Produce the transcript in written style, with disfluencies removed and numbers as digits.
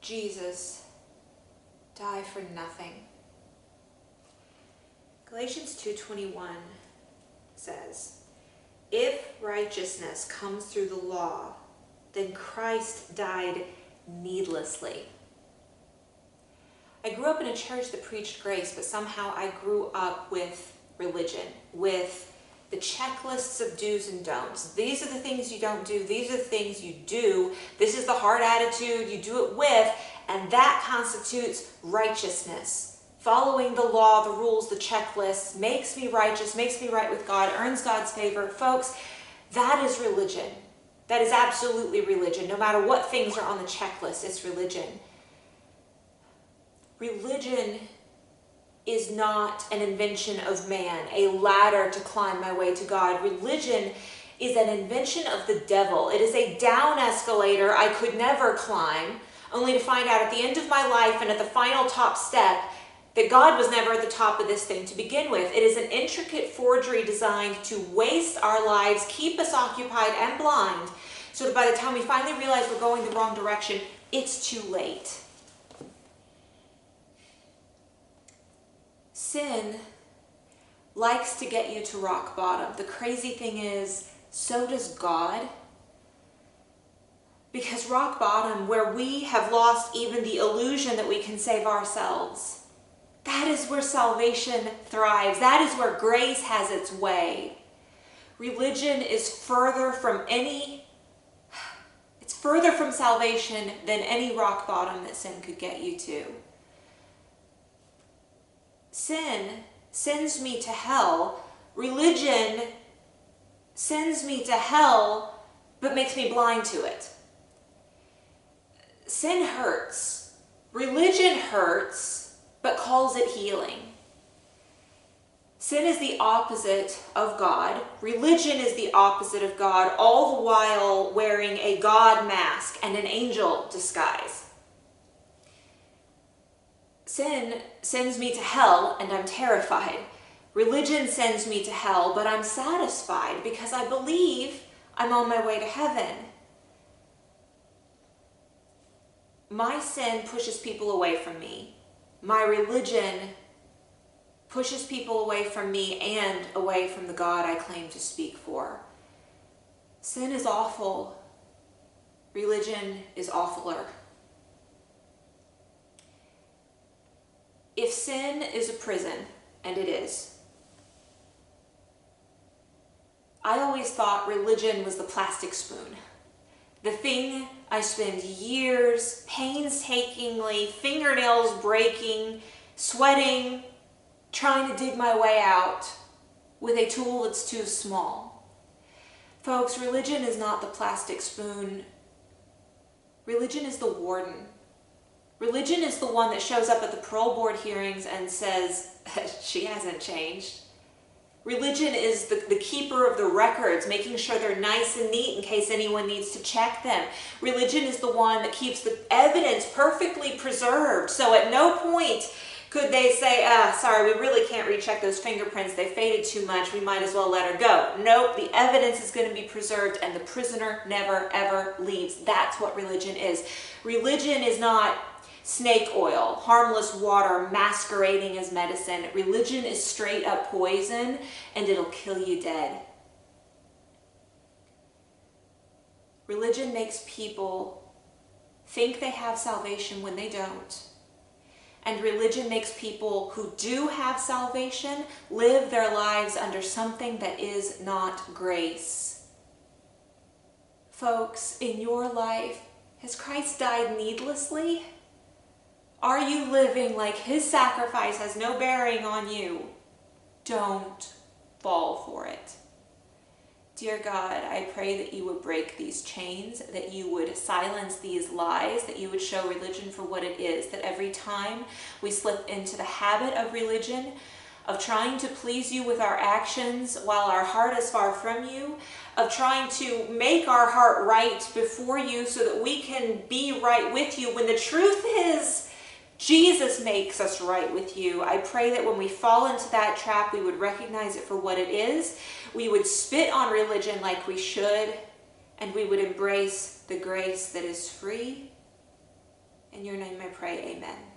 Jesus die for nothing? Galatians 2:21 says, if righteousness comes through the law, then Christ died needlessly. I grew up in a church that preached grace, but somehow I grew up with religion, with the checklists of do's and don'ts. These are the things you don't do. These are the things you do. This is the hard attitude you do it with, and that constitutes righteousness. Following the law, the rules, the checklists makes me righteous, makes me right with God, earns God's favor. Folks, that is religion. That is absolutely religion. No matter what things are on the checklist, it's religion. Religion is not an invention of man, a ladder to climb my way to God. Religion is an invention of the devil. It is a down escalator I could never climb, only to find out at the end of my life and at the final top step that God was never at the top of this thing to begin with. It is an intricate forgery designed to waste our lives, keep us occupied and blind, so that by the time we finally realize we're going the wrong direction, it's too late. Sin likes to get you to rock bottom. The crazy thing is, so does God. Because rock bottom, where we have lost even the illusion that we can save ourselves, that is where salvation thrives. That is where grace has its way. Religion is further from salvation than any rock bottom that sin could get you to. Sin sends me to hell. Religion sends me to hell, but makes me blind to it. Sin hurts. Religion hurts, but calls it healing. Sin is the opposite of God. Religion is the opposite of God, all the while wearing a God mask and an angel disguise. Sin sends me to hell, and I'm terrified. Religion sends me to hell, but I'm satisfied because I believe I'm on my way to heaven. My sin pushes people away from me. My religion pushes people away from me and away from the God I claim to speak for. Sin is awful. Religion is awfuler. If sin is a prison, and it is, I always thought religion was the plastic spoon. The thing I spend years painstakingly, fingernails breaking, sweating, trying to dig my way out with a tool that's too small. Folks, religion is not the plastic spoon. Religion is the warden. Religion is the one that shows up at the parole board hearings and says, she hasn't changed. Religion is the keeper of the records, making sure they're nice and neat in case anyone needs to check them. Religion is the one that keeps the evidence perfectly preserved, so at no point could they say, sorry, we really can't recheck those fingerprints, they faded too much, we might as well let her go. Nope, the evidence is going to be preserved and the prisoner never ever leaves. That's what religion is. Religion is not snake oil, harmless water masquerading as medicine. Religion is straight up poison, and it'll kill you dead. Religion makes people think they have salvation when they don't. And religion makes people who do have salvation live their lives under something that is not grace. Folks, in your life, has Christ died needlessly? Are you living like his sacrifice has no bearing on you? Don't fall for it. Dear God, I pray that you would break these chains, that you would silence these lies, that you would show religion for what it is, that every time we slip into the habit of religion, of trying to please you with our actions while our heart is far from you, of trying to make our heart right before you so that we can be right with you, when the truth is, Jesus makes us right with you. I pray that when we fall into that trap, we would recognize it for what it is. We would spit on religion like we should, and we would embrace the grace that is free In your name I pray, amen.